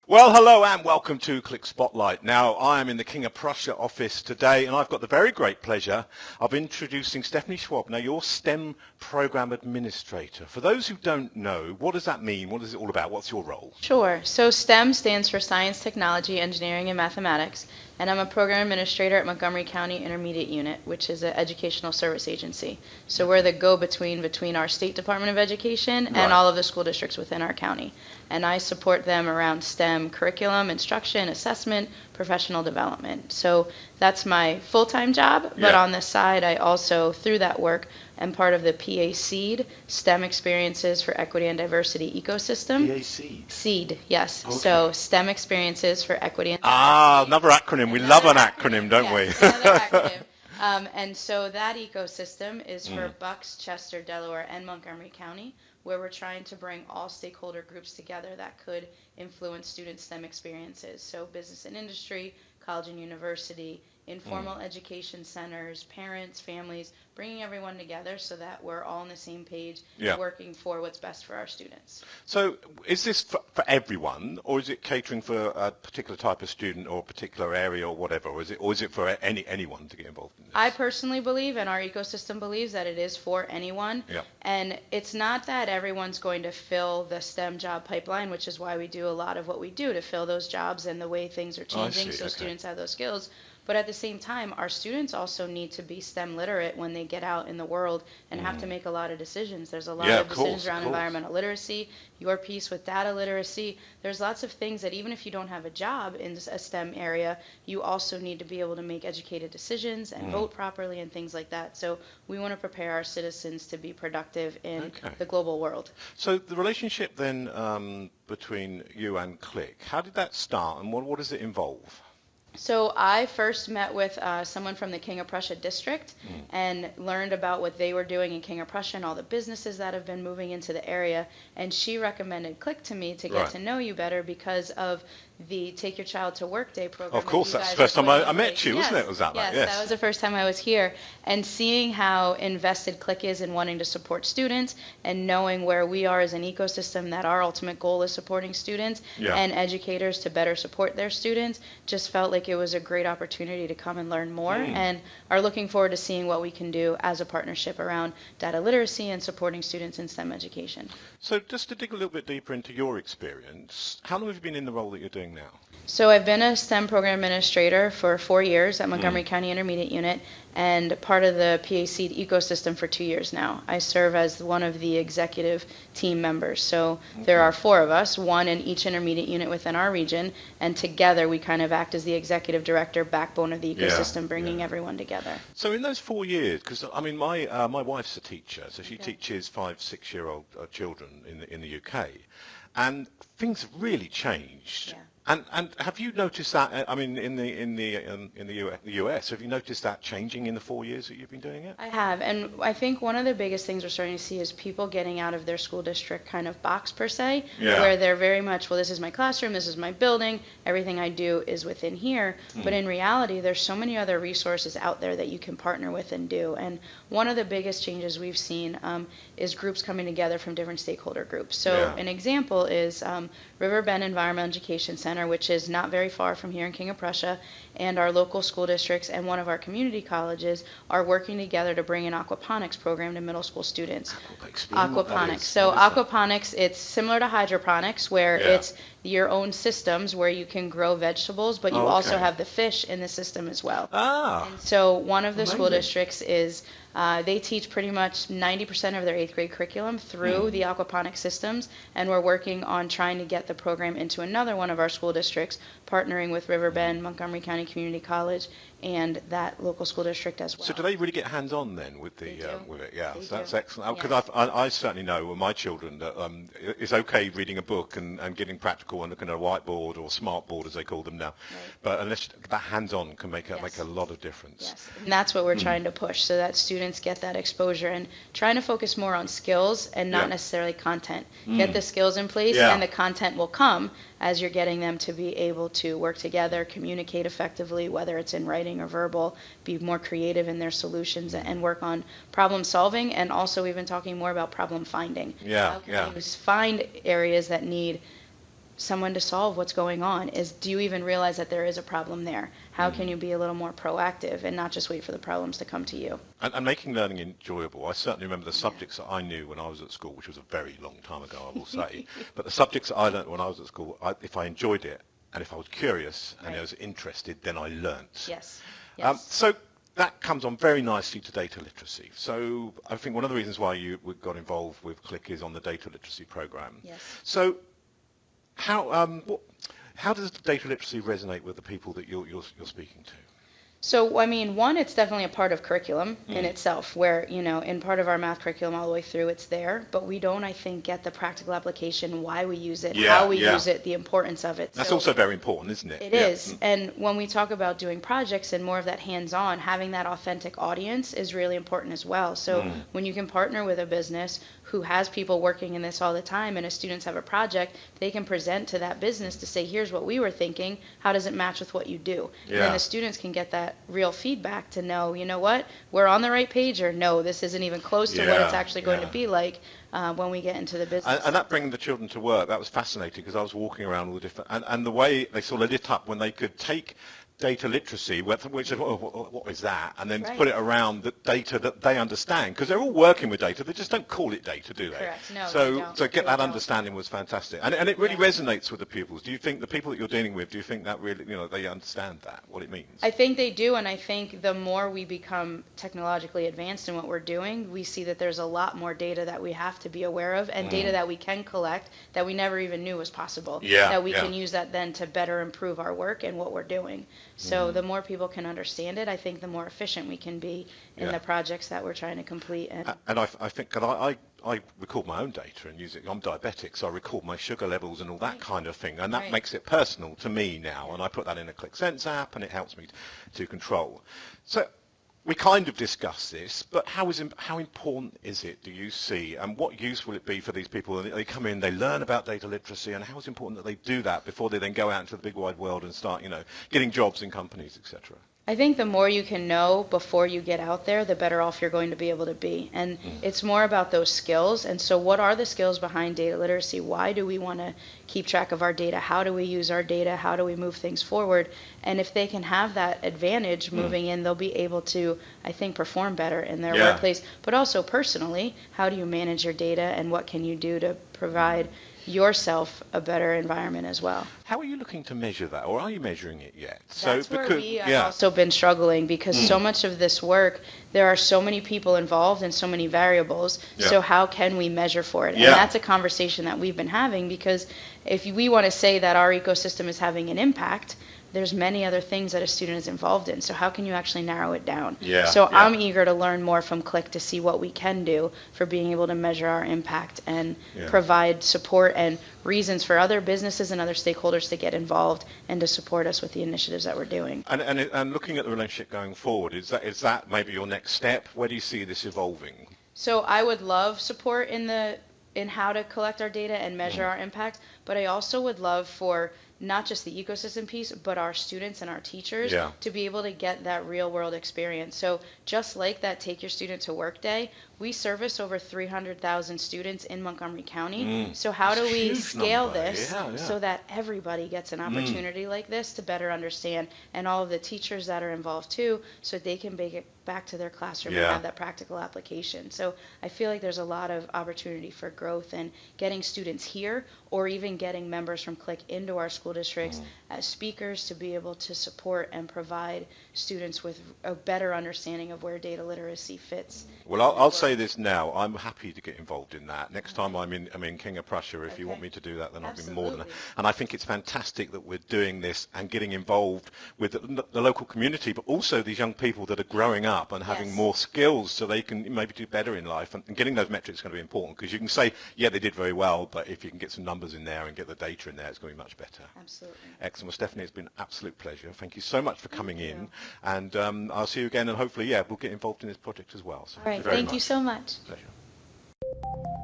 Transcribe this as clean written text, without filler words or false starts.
Well, hello and welcome to Qlik Spotlight. Now, I am in the King of Prussia office today, and I've got the very great pleasure of introducing Stephanie Schwab. Now, you're STEM Program Administrator. For those who don't know, what does that mean? What is it all about? What's your role? Sure. So STEM stands for Science, Technology, Engineering, and Mathematics, and I'm a Program Administrator at Montgomery County Intermediate Unit, which is an educational service agency. So we're the go-between between our State Department of Education and all of the school districts within our county. And I support them around STEM curriculum, instruction, assessment, professional development. So that's my full-time job, but on the side, I also, through that work, am part of the PA SEED, STEM Experiences for Equity and Diversity Ecosystem. PA SEED? SEED, yes. Okay. So STEM Experiences for Equity and Diversity. Another acronym. We love an acronym, don't we? Another acronym. And so that ecosystem is for Bucks, Chester, Delaware, and Montgomery County, where we're trying to bring all stakeholder groups together that could influence student STEM experiences. So business and industry, college and university, informal education centers, parents, families, bringing everyone together so that we're all on the same page, working for what's best for our students. So is this for everyone, or is it catering for a particular type of student or a particular area or whatever, or is it for anyone to get involved in this? I personally believe, and our ecosystem believes, that it is for anyone. And it's not that everyone's going to fill the STEM job pipeline, which is why we do a lot of what we do to fill those jobs and the way things are changing so students have those skills. But at the same time, our students also need to be STEM literate when they get out in the world and have to make a lot of decisions. There's a lot of decisions around environmental literacy, your piece with data literacy. There's lots of things that even if you don't have a job in a STEM area, you also need to be able to make educated decisions and vote properly and things like that. So we want to prepare our citizens to be productive in the global world. So the relationship then between you and Qlik, how did that start and what does it involve? So I first met with someone from the King of Prussia district and learned about what they were doing in King of Prussia and all the businesses that have been moving into the area. And she recommended Qlik to me to get to know you better because of the Take Your Child to Work Day program. Of course, that's the first time I met you, wasn't it? Was that yes, that was the first time I was here. And seeing how invested Qlik is in wanting to support students and knowing where we are as an ecosystem, that our ultimate goal is supporting students and educators to better support their students, just felt like it was a great opportunity to come and learn more and are looking forward to seeing what we can do as a partnership around data literacy and supporting students in STEM education. So just to dig a little bit deeper into your experience, how long have you been in the role that you're doing now? So I've been a STEM program administrator for 4 years at Montgomery County Intermediate Unit and part of the PA SEED ecosystem for 2 years now. I serve as one of the executive team members. So there are 4 of us, one in each intermediate unit within our region, and together we kind of act as the executive director, backbone of the ecosystem, bringing everyone together. So in those 4 years, because I mean my wife's a teacher, so she teaches 5-6-year-old children in the UK, and things have really changed. And have you noticed that? I mean, in the US, have you noticed that changing in the 4 years that you've been doing it? I have, and I think one of the biggest things we're starting to see is people getting out of their school district kind of box per se, where they're very much, well, this is my classroom, this is my building, everything I do is within here. But in reality, there's so many other resources out there that you can partner with and do. And one of the biggest changes we've seen is groups coming together from different stakeholder groups. So an example is Riverbend Environmental Education Center, which is not very far from here in King of Prussia, and our local school districts and one of our community colleges are working together to bring an aquaponics program to middle school students. Aquaponics. So aquaponics, it's similar to hydroponics, where it's your own systems where you can grow vegetables, but you also have the fish in the system as well. And so one of the school districts is they teach pretty much 90% of their 8th grade curriculum through the aquaponics systems, and we're working on trying to get the program into another one of our school districts, partnering with Riverbend, Montgomery County Community College, and that local school district as well. So do they really get hands-on then with the with it? Yeah, so that's excellent. Because Yes. I certainly know with my children that it's okay reading a book and getting practical and looking at a whiteboard or smart board as they call them now, but unless that hands-on can make a lot of difference. Yes, and that's what we're trying to push, so that students get that exposure and trying to focus more on skills and not necessarily content. Get the skills in place and the content will come as you're getting them to be able to work together, communicate effectively, whether it's in writing or verbal, be more creative in their solutions and work on problem solving. And also we've been talking more about problem finding. How can you find areas that need someone to solve what's going on. Is, do you even realize that there is a problem there? How can you be a little more proactive and not just wait for the problems to come to you? And making learning enjoyable. I certainly remember the subjects that I knew when I was at school, which was a very long time ago, I will say. But the subjects that I learnt when I was at school, if I enjoyed it and if I was curious and I was interested, then I learnt. Yes. Yes. So that comes on very nicely to data literacy. So I think one of the reasons why you got involved with Qlik is on the data literacy program. Yes. So how does data literacy resonate with the people that you're speaking to? So, I mean, one, it's definitely a part of curriculum in itself, where, you know, in part of our math curriculum all the way through, it's there, but we don't, I think, get the practical application, why we use it, how we use it, the importance of it. That's also very important, isn't it? It is. And when we talk about doing projects and more of that hands-on, having that authentic audience is really important as well. So when you can partner with a business who has people working in this all the time, and as students have a project, they can present to that business to say, here's what we were thinking, how does it match with what you do? And then the students can get that real feedback to know, you know what, we're on the right page, or no, this isn't even close to what it's actually going to be like when we get into the business. And that bringing the children to work, that was fascinating, because I was walking around all the different, and the way they sort of lit up when they could take data literacy, which is, what is that? And then put it around the data that they understand, because they're all working with data, they just don't call it data, do they? Correct. No, so get that understanding was fantastic. And it really resonates with the pupils. Do you think the people that you're dealing with, do you think that really, you know, they understand that, what it means? I think they do, and I think the more we become technologically advanced in what we're doing, we see that there's a lot more data that we have to be aware of, and data that we can collect that we never even knew was possible. That we can use that then to better improve our work and what we're doing. So the more people can understand it, I think the more efficient we can be in the projects that we're trying to complete. And I think, and I record my own data and use it. I'm diabetic, so I record my sugar levels and all that kind of thing, and that makes it personal to me now, and I put that in a Qlik Sense app, and it helps me to control. So we kind of discussed this, but how important is it, do you see, and what use will it be for these people? They come in, they learn about data literacy, and how is it important that they do that before they then go out into the big wide world and start, you know, getting jobs in companies, etc.? I think the more you can know before you get out there, the better off you're going to be able to be. And it's more about those skills. And so what are the skills behind data literacy? Why do we want to keep track of our data? How do we use our data? How do we move things forward? And if they can have that advantage moving in, they'll be able to, I think, perform better in their workplace. But also personally, how do you manage your data, and what can you do to provide yourself a better environment as well? How are you looking to measure that, or are you measuring it yet? That's where we have also been struggling, because so much of this work, there are so many people involved and so many variables. So how can we measure for it? And that's a conversation that we've been having, because if we want to say that our ecosystem is having an impact, there's many other things that a student is involved in. So how can you actually narrow it down? I'm eager to learn more from Qlik to see what we can do for being able to measure our impact and provide support and reasons for other businesses and other stakeholders to get involved and to support us with the initiatives that we're doing. And looking at the relationship going forward, is that maybe your next step? Where do you see this evolving? So I would love support in how to collect our data and measure our impact, but I also would love for not just the ecosystem piece, but our students and our teachers to be able to get that real world experience. So just like that Take Your Student to Work Day, we service over 300,000 students in Montgomery County. So how do we scale this so that everybody gets an opportunity like this to better understand, and all of the teachers that are involved too, so they can make it back to their classroom and have that practical application. So I feel like there's a lot of opportunity for growth and getting students here, or even getting members from Qlik into our school districts as speakers to be able to support and provide students with a better understanding of where data literacy fits. Well, I'll say this now. I'm happy to get involved in that. Next time I'm in King of Prussia, if you want me to do that, then I'll be more than that. And I think it's fantastic that we're doing this and getting involved with the local community, but also these young people that are growing up and having more skills so they can maybe do better in life. And getting those metrics is going to be important, because you can say, yeah, they did very well, but if you can get some numbers in there and get the data in there, it's going to be much better. Absolutely. Excellent. Well, Stephanie, it's been an absolute pleasure. Thank you so much for coming in. And I'll see you again, and hopefully, we'll get involved in this project as well. So all right. Thank you so much. Pleasure.